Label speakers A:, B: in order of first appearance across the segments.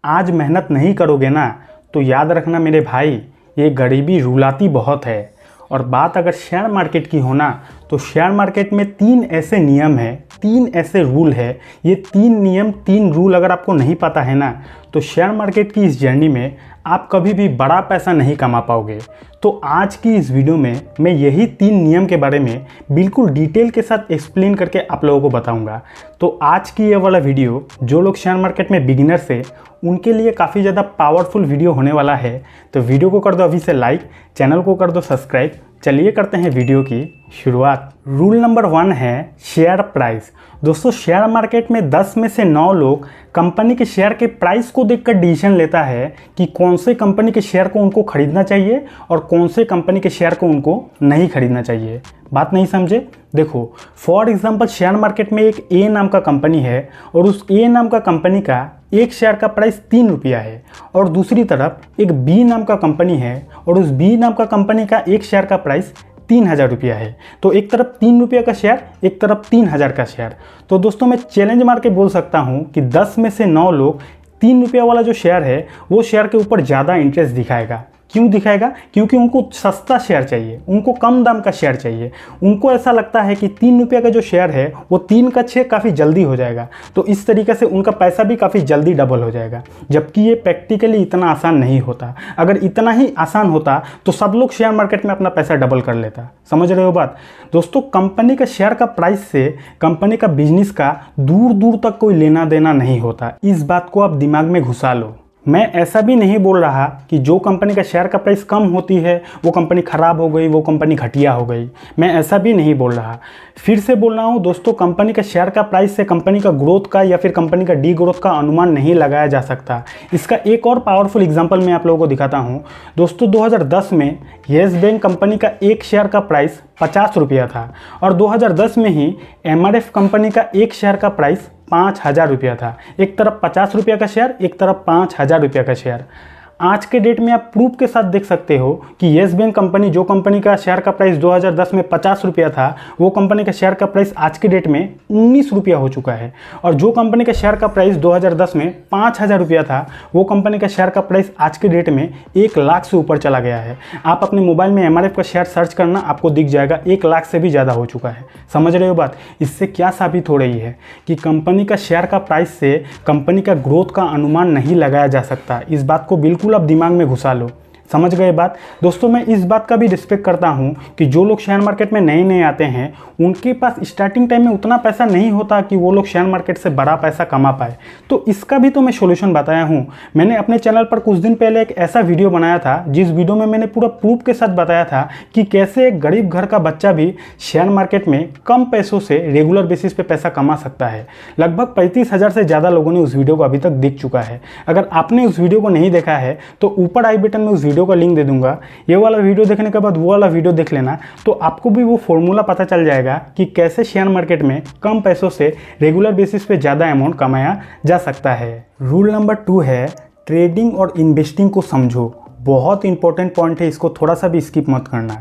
A: आज मेहनत नहीं करोगे ना तो याद रखना मेरे भाई, ये गरीबी रुलाती बहुत है। और बात अगर शेयर मार्केट की हो ना तो शेयर मार्केट में 3 ऐसे नियम है, 3 ऐसे रूल है। ये 3 नियम 3 रूल अगर आपको नहीं पता है ना तो शेयर मार्केट की इस जर्नी में आप कभी भी बड़ा पैसा नहीं कमा पाओगे। तो आज की इस वीडियो में मैं यही 3 नियम के बारे में बिल्कुल डिटेल के साथ एक्सप्लेन करके आप लोगों को बताऊंगा। तो आज की ये वाला वीडियो जो लोग शेयर मार्केट में बिगिनर्स है उनके लिए काफ़ी ज़्यादा पावरफुल वीडियो होने वाला है। तो वीडियो को कर दो अभी से लाइक, चैनल को कर दो सब्सक्राइब। चलिए करते हैं वीडियो की शुरुआत। रूल नंबर 1 है शेयर प्राइस। दोस्तों, शेयर मार्केट में 10 में से 9 लोग कंपनी के शेयर के प्राइस को देखकर डिसीजन लेता है कि कौन से कंपनी के शेयर को उनको खरीदना चाहिए और कौन से कंपनी के शेयर को उनको नहीं खरीदना चाहिए। बात नहीं समझे? देखो, फॉर एग्जांपल शेयर मार्केट में एक ए नाम का कंपनी है और उस ए नाम का कंपनी का एक शेयर का प्राइस 3 रुपया है और दूसरी तरफ एक बी नाम का कंपनी है और उस बी नाम का कंपनी का एक शेयर का प्राइस 3000 रुपया है। तो एक तरफ 3 रुपये का शेयर, एक तरफ 3000 का शेयर। तो दोस्तों, मैं चैलेंज मार के बोल सकता हूं कि 10 में से 9 लोग 3 रुपया वाला जो शेयर है वो शेयर के ऊपर ज़्यादा इंटरेस्ट दिखाएगा। क्यों दिखाएगा? क्योंकि उनको सस्ता शेयर चाहिए, उनको कम दाम का शेयर चाहिए। उनको ऐसा लगता है कि 3 रुपये का जो शेयर है वो 3 का 6 काफ़ी जल्दी हो जाएगा। तो इस तरीके से उनका पैसा भी काफ़ी जल्दी डबल हो जाएगा, जबकि ये प्रैक्टिकली इतना आसान नहीं होता। अगर इतना ही आसान होता तो सब लोग शेयर मार्केट में अपना पैसा डबल कर लेता। समझ रहे हो बात? दोस्तों, कंपनी का शेयर का प्राइस से कंपनी का बिजनेस का दूर दूर तक कोई लेना देना नहीं होता। इस बात को आप दिमाग में घुसा लो। मैं ऐसा भी नहीं बोल रहा कि जो कंपनी का शेयर का प्राइस कम होती है वो कंपनी ख़राब हो गई, वो कंपनी घटिया हो गई। मैं ऐसा भी नहीं बोल रहा। फिर से बोल रहा हूँ दोस्तों, कंपनी का शेयर का प्राइस से कंपनी का ग्रोथ का या फिर कंपनी का डी ग्रोथ का अनुमान नहीं लगाया जा सकता। इसका एक और पावरफुल एग्जाम्पल मैं आप लोगों को दिखाता हूँ। दोस्तों, 2010 में येस बैंक कंपनी का एक शेयर का प्राइस 50 रुपया था और 2010 में ही MRF कंपनी का एक शेयर का प्राइस 5000 रुपया था। एक तरफ 50 रुपया का शेयर, एक तरफ 5000 रुपया का शेयर। आज के डेट में आप प्रूफ के साथ देख सकते हो कि येस बैंक कंपनी, जो कंपनी का शेयर का प्राइस 2010 में 50 रुपया था, वो कंपनी का शेयर का प्राइस आज के डेट में 19 रुपया हो चुका है। और जो कंपनी का शेयर का प्राइस 2010 में 5000 रुपया था, वो कंपनी का शेयर का प्राइस आज के डेट में 1 लाख से ऊपर चला गया है। आप अपने मोबाइल में MRF का शेयर सर्च करना, आपको दिख जाएगा 1 लाख से भी ज़्यादा हो चुका है। समझ रहे हो बात? इससे क्या साबित हो रही है कि कंपनी का शेयर का प्राइस से कंपनी का ग्रोथ का अनुमान नहीं लगाया जा सकता। इस बात को बिल्कुल आप दिमाग में घुसा लो। समझ गए बात? दोस्तों, मैं इस बात का भी रिस्पेक्ट करता हूं कि जो लोग शेयर मार्केट में नए नए आते हैं उनके पास स्टार्टिंग टाइम में उतना पैसा नहीं होता कि वो लोग शेयर मार्केट से बड़ा पैसा कमा पाए। तो इसका भी तो मैं सोल्यूशन बताया हूं। मैंने अपने चैनल पर कुछ दिन पहले एक ऐसा वीडियो बनाया था जिस वीडियो में मैंने पूरा प्रूफ के साथ बताया था कि कैसे एक गरीब घर का बच्चा भी शेयर मार्केट में कम पैसों से रेगुलर बेसिस पे पैसा कमा सकता है। लगभग 35,000 से ज़्यादा लोगों ने उस वीडियो को अभी तक देख चुका है। अगर आपने उस वीडियो को नहीं देखा है तो ऊपर आई बटन में उस वीडियो का लिंक दे दूंगा। ये वाला वीडियो देखने के बाद वो वाला वीडियो देख लेना, तो आपको भी वो फॉर्मूला पता चल जाएगा कि कैसे शेयर मार्केट में कम पैसों से रेगुलर बेसिस पे ज़्यादा अमाउंट कमाया जा सकता है। रूल नंबर 2 है ट्रेडिंग और इन्वेस्टिंग को समझो। बहुत इंपॉर्टेंट पॉइंट है, इसको थोड़ा सा भी स्किप मत करना।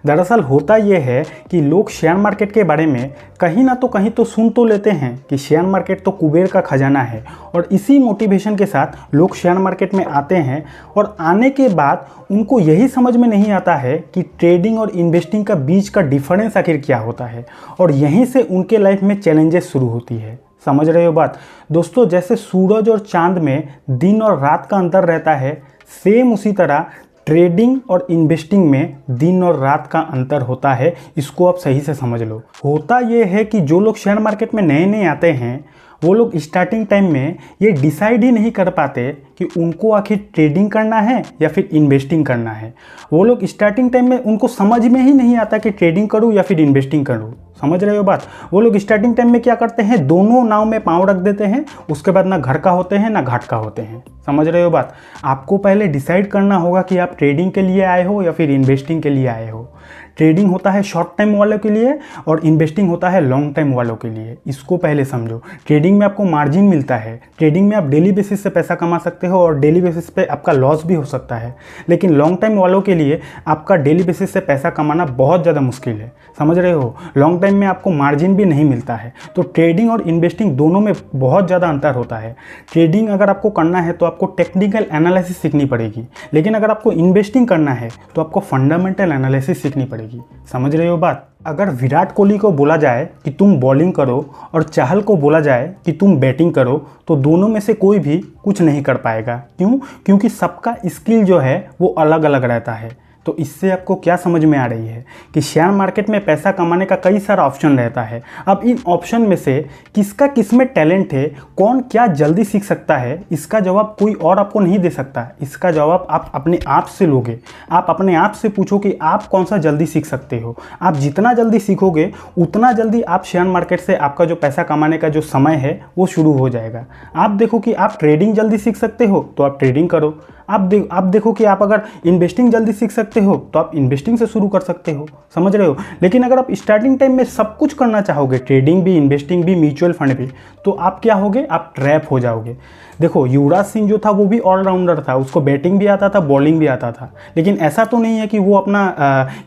A: दरअसल होता यह है कि लोग शेयर मार्केट के बारे में कहीं ना तो कहीं तो सुन तो लेते हैं कि शेयर मार्केट तो कुबेर का खजाना है, और इसी मोटिवेशन के साथ लोग शेयर मार्केट में आते हैं और आने के बाद उनको यही समझ में नहीं आता है कि ट्रेडिंग और इन्वेस्टिंग का बीच का डिफरेंस आखिर क्या होता है, और यहीं से उनके लाइफ में चैलेंजेस शुरू होती है। समझ रहे हो बात? दोस्तों, जैसे सूरज और चांद में दिन और रात का अंतर रहता है, सेम उसी तरह ट्रेडिंग और इन्वेस्टिंग में दिन और रात का अंतर होता है। इसको आप सही से समझ लो। होता यह है कि जो लोग शेयर मार्केट में नए नए आते हैं वो लोग स्टार्टिंग टाइम में ये डिसाइड ही नहीं कर पाते कि उनको आखिर ट्रेडिंग करना है या फिर इन्वेस्टिंग करना है। वो लोग स्टार्टिंग टाइम में उनको समझ में ही नहीं आता कि ट्रेडिंग करूँ या फिर इन्वेस्टिंग करूँ। समझ रहे हो बात? वो लोग स्टार्टिंग टाइम में क्या करते हैं, दोनों नाव में पाँव रख देते हैं, उसके बाद ना घर का होते हैं ना घाट का होते हैं। समझ रहे हो बात? आपको पहले डिसाइड करना होगा कि आप ट्रेडिंग के लिए आए हो या फिर इन्वेस्टिंग के लिए आए हो। ट्रेडिंग होता है शॉर्ट टाइम वालों के लिए और इन्वेस्टिंग होता है लॉन्ग टाइम वालों के लिए। इसको पहले समझो। ट्रेडिंग में आपको मार्जिन मिलता है, ट्रेडिंग में आप डेली बेसिस से पैसा कमा सकते हो और डेली बेसिस पे आपका लॉस भी हो सकता है। लेकिन लॉन्ग टाइम वालों के लिए आपका डेली बेसिस से पैसा कमाना बहुत ज़्यादा मुश्किल है, समझ रहे हो। लॉन्ग टाइम में आपको मार्जिन भी नहीं मिलता है। तो ट्रेडिंग और इन्वेस्टिंग दोनों में बहुत ज़्यादा अंतर होता है। ट्रेडिंग अगर आपको करना है तो आपको टेक्निकल एनालिसिस सीखनी पड़ेगी, लेकिन अगर आपको इन्वेस्टिंग करना है तो आपको फंडामेंटल एनालिसिस सीखनी पड़ेगी। समझ रहे हो बात। अगर विराट कोहली को बोला जाए कि तुम बॉलिंग करो और चाहल को बोला जाए कि तुम बैटिंग करो, तो दोनों में से कोई भी कुछ नहीं कर पाएगा। क्यों? क्योंकि सबका स्किल जो है वो अलग अलग रहता है। तो इससे आपको क्या समझ में आ रही है कि शेयर मार्केट में पैसा कमाने का कई सारा ऑप्शन रहता है। अब इन ऑप्शन में से किसका किस में टैलेंट है, कौन क्या जल्दी सीख सकता है, इसका जवाब कोई और आपको नहीं दे सकता। इसका जवाब आप अपने आप से लोगे। आप अपने आप से पूछो कि आप कौन सा जल्दी सीख सकते हो। आप जितना जल्दी सीखोगे उतना जल्दी आप शेयर मार्केट से आपका जो पैसा कमाने का जो समय है वो शुरू हो जाएगा। आप देखो कि आप ट्रेडिंग जल्दी सीख सकते हो तो आप ट्रेडिंग करो। आप देखो कि आप अगर इन्वेस्टिंग जल्दी सीख सकते हो तो आप इन्वेस्टिंग से शुरू कर सकते हो, समझ रहे हो। लेकिन अगर आप स्टार्टिंग टाइम में सब कुछ करना चाहोगे, ट्रेडिंग भी, इन्वेस्टिंग भी, म्यूचुअल फंड भी, तो आप क्या होगे, आप ट्रैप हो जाओगे। देखो युवराज सिंह जो था वो भी ऑलराउंडर था, उसको बैटिंग भी आता था, बॉलिंग भी आता था। लेकिन ऐसा तो नहीं है कि वो अपना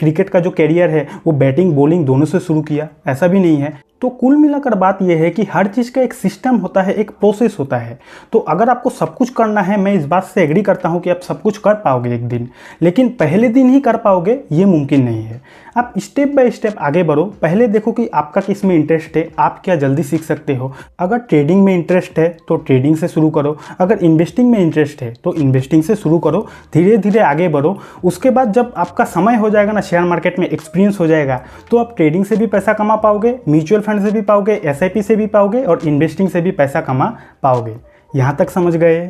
A: क्रिकेट का जो कैरियर है वो बैटिंग बॉलिंग दोनों से शुरू किया, ऐसा भी नहीं है। तो कुल मिलाकर बात यह है कि हर चीज़ का एक सिस्टम होता है, एक प्रोसेस होता है। तो अगर आपको सब कुछ करना है, मैं इस बात से एग्री करता हूं कि आप सब कुछ कर पाओगे एक दिन, लेकिन पहले दिन ही कर पाओगे ये मुमकिन नहीं है। आप स्टेप बाय स्टेप आगे बढ़ो। पहले देखो कि आपका किस में इंटरेस्ट है, आप क्या जल्दी सीख सकते हो। अगर ट्रेडिंग में इंटरेस्ट है तो ट्रेडिंग से शुरू करो, अगर इन्वेस्टिंग में इंटरेस्ट है तो इन्वेस्टिंग से शुरू करो। धीरे धीरे आगे बढ़ो। उसके बाद जब आपका समय हो जाएगा ना, शेयर मार्केट में एक्सपीरियंस हो जाएगा, तो आप ट्रेडिंग से भी पैसा कमा पाओगे, म्यूचुअल फंड से भी पाओगे, एसआईपी से भी पाओगे और इन्वेस्टिंग से भी पैसा कमा पाओगे। यहाँ तक समझ गए।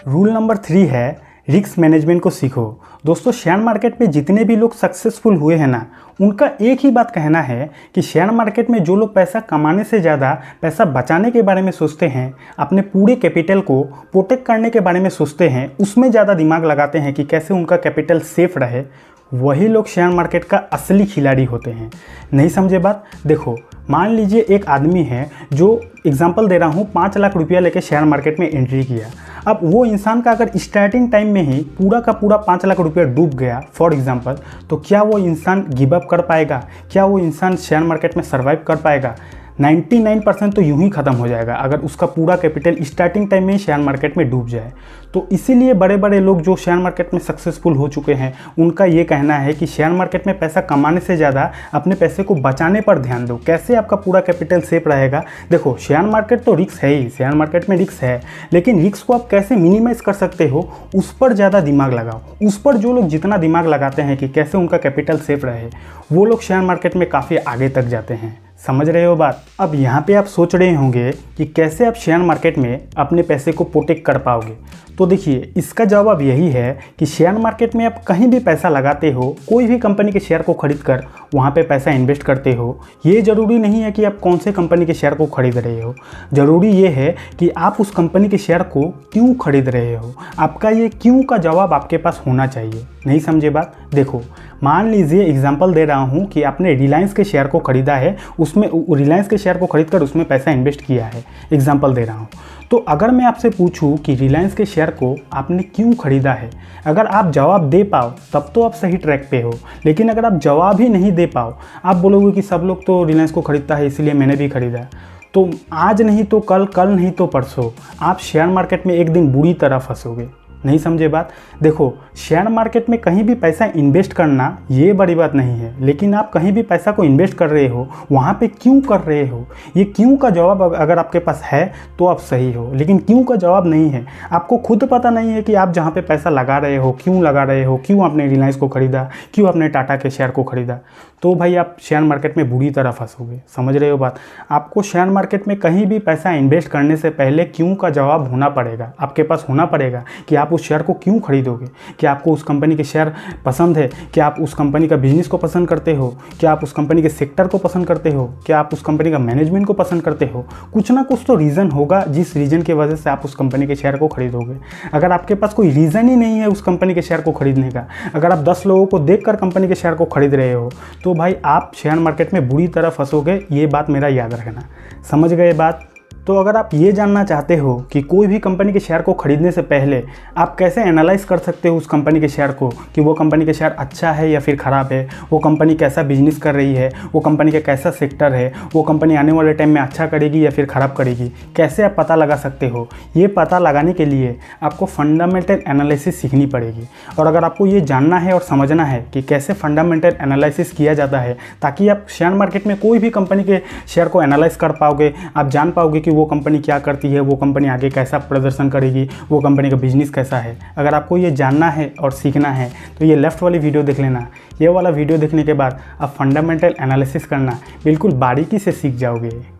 A: रूल नंबर 3 है रिस्क मैनेजमेंट को सीखो। दोस्तों, शेयर मार्केट में जितने भी लोग सक्सेसफुल हुए हैं ना, उनका एक ही बात कहना है कि शेयर मार्केट में जो लोग पैसा कमाने से ज़्यादा पैसा बचाने के बारे में सोचते हैं, अपने पूरे कैपिटल को प्रोटेक्ट करने के बारे में सोचते हैं, उसमें ज़्यादा दिमाग लगाते हैं कि कैसे उनका कैपिटल सेफ रहे, वही लोग शेयर मार्केट का असली खिलाड़ी होते हैं। नहीं समझे बात। देखो, मान लीजिए एक आदमी है जो, एग्जांपल दे रहा हूँ, 5 लाख रुपया लेके शेयर मार्केट में एंट्री किया। अब वो इंसान का अगर स्टार्टिंग टाइम में ही पूरा का पूरा 5 लाख रुपया डूब गया फॉर एग्जांपल, तो क्या वो इंसान गिव अप कर पाएगा? क्या वो इंसान शेयर मार्केट में सर्वाइव कर पाएगा? 99% तो यूं ही ख़त्म हो जाएगा अगर उसका पूरा कैपिटल स्टार्टिंग टाइम में ही शेयर मार्केट में डूब जाए। तो इसीलिए बड़े बड़े लोग जो शेयर मार्केट में सक्सेसफुल हो चुके हैं, उनका ये कहना है कि शेयर मार्केट में पैसा कमाने से ज़्यादा अपने पैसे को बचाने पर ध्यान दो। कैसे आपका पूरा कैपिटल सेफ रहेगा? देखो, शेयर मार्केट तो रिस्क है ही, शेयर मार्केट में रिस्क है, लेकिन रिस्क को आप कैसे मिनिमाइज़ कर सकते हो, उस पर ज़्यादा दिमाग लगाओ। उस पर जो लोग जितना दिमाग लगाते हैं कि कैसे उनका कैपिटल सेफ रहे, वो लोग शेयर मार्केट में काफ़ी आगे तक जाते हैं। समझ रहे हो बात। अब यहाँ पे आप सोच रहे होंगे कि कैसे आप शेयर मार्केट में अपने पैसे को प्रोटेक्ट कर पाओगे। तो देखिए, इसका जवाब यही है कि शेयर मार्केट में आप कहीं भी पैसा लगाते हो, कोई भी कंपनी के शेयर को खरीद कर वहाँ पे पैसा इन्वेस्ट करते हो, ये ज़रूरी नहीं है कि आप कौन से कंपनी के शेयर को खरीद रहे हो। ज़रूरी ये है कि आप उस कंपनी के शेयर को क्यों खरीद रहे हो। आपका ये क्यों का जवाब आपके पास होना चाहिए। नहीं समझे बात। देखो, मान लीजिए एग्जांपल दे रहा हूँ कि आपने रिलायंस के शेयर को खरीदा है, उसमें रिलायंस के शेयर को खरीद कर उसमें पैसा इन्वेस्ट किया है, एग्जांपल दे रहा हूँ। तो अगर मैं आपसे पूछूं कि रिलायंस के शेयर को आपने क्यों खरीदा है, अगर आप जवाब दे पाओ तब तो आप सही ट्रैक पे हो। लेकिन अगर आप जवाब ही नहीं दे पाओ, आप बोलोगे कि सब लोग तो रिलायंस को खरीदता है इसलिए मैंने भी खरीदा, तो आज नहीं तो कल, कल नहीं तो परसों आप शेयर मार्केट में एक दिन बुरी तरह फंसोगे। नहीं समझे बात। देखो, शेयर मार्केट में कहीं भी पैसा इन्वेस्ट करना ये बड़ी बात नहीं है, लेकिन आप कहीं भी पैसा को इन्वेस्ट कर रहे हो, वहाँ पे क्यों कर रहे हो, ये क्यों का जवाब अगर आपके पास है तो आप सही हो। लेकिन क्यों का जवाब नहीं है, आपको खुद पता नहीं है कि आप जहाँ पे पैसा लगा रहे हो क्यों लगा रहे हो, क्यों आपने रिलायंस को खरीदा, क्यों आपने टाटा के शेयर को खरीदा, तो भाई आप शेयर मार्केट में बुरी तरह फंसोगे। समझ रहे हो बात। आपको शेयर मार्केट में कहीं भी पैसा इन्वेस्ट करने से पहले क्यों का जवाब होना पड़ेगा, आपके पास होना पड़ेगा कि आप उस शेयर को क्यों खरीदोगे। क्या आपको उस कंपनी के शेयर पसंद है, क्या आप उस कंपनी का बिजनेस को पसंद करते हो, क्या आप उस कंपनी के सेक्टर को पसंद करते हो, क्या आप उस कंपनी का मैनेजमेंट को पसंद करते हो। कुछ ना कुछ तो रीज़न होगा जिस रीज़न की वजह से आप उस कंपनी के शेयर को खरीदोगे। अगर आपके पास कोई रीज़न ही नहीं है उस कंपनी के शेयर को खरीदने का, अगर आप 10 लोगों को देखकर कंपनी के शेयर को खरीद रहे हो, तो भाई आप शेयर मार्केट में बुरी तरह फंसोगे, ये बात मेरा याद रखना। समझ गए बात? तो अगर आप ये जानना चाहते हो कि कोई भी कंपनी के शेयर को खरीदने से पहले आप कैसे एनालाइज कर सकते हो उस कंपनी के शेयर को, कि वो कंपनी के शेयर अच्छा है या फिर ख़राब है, वो कंपनी कैसा बिजनेस कर रही है, वो कंपनी का कैसा सेक्टर है, वो कंपनी आने वाले टाइम में अच्छा करेगी या फिर ख़राब करेगी, कैसे आप पता लगा सकते हो, ये पता लगाने के लिए आपको फंडामेंटल एनालिसिस सीखनी पड़ेगी। और अगर आपको ये जानना है और समझना है कि कैसे फंडामेंटल एनालिसिस किया जाता है, ताकि आप शेयर मार्केट में कोई भी कंपनी के शेयर को एनालाइज कर पाओगे, आप जान पाओगे कि वो कंपनी क्या करती है, वो कंपनी आगे कैसा प्रदर्शन करेगी, वो कंपनी का बिजनेस कैसा है। अगर आपको ये जानना है और सीखना है तो ये लेफ्ट वाली वीडियो देख लेना। ये वाला वीडियो देखने के बाद आप फंडामेंटल एनालिसिस करना बिल्कुल बारीकी से सीख जाओगे।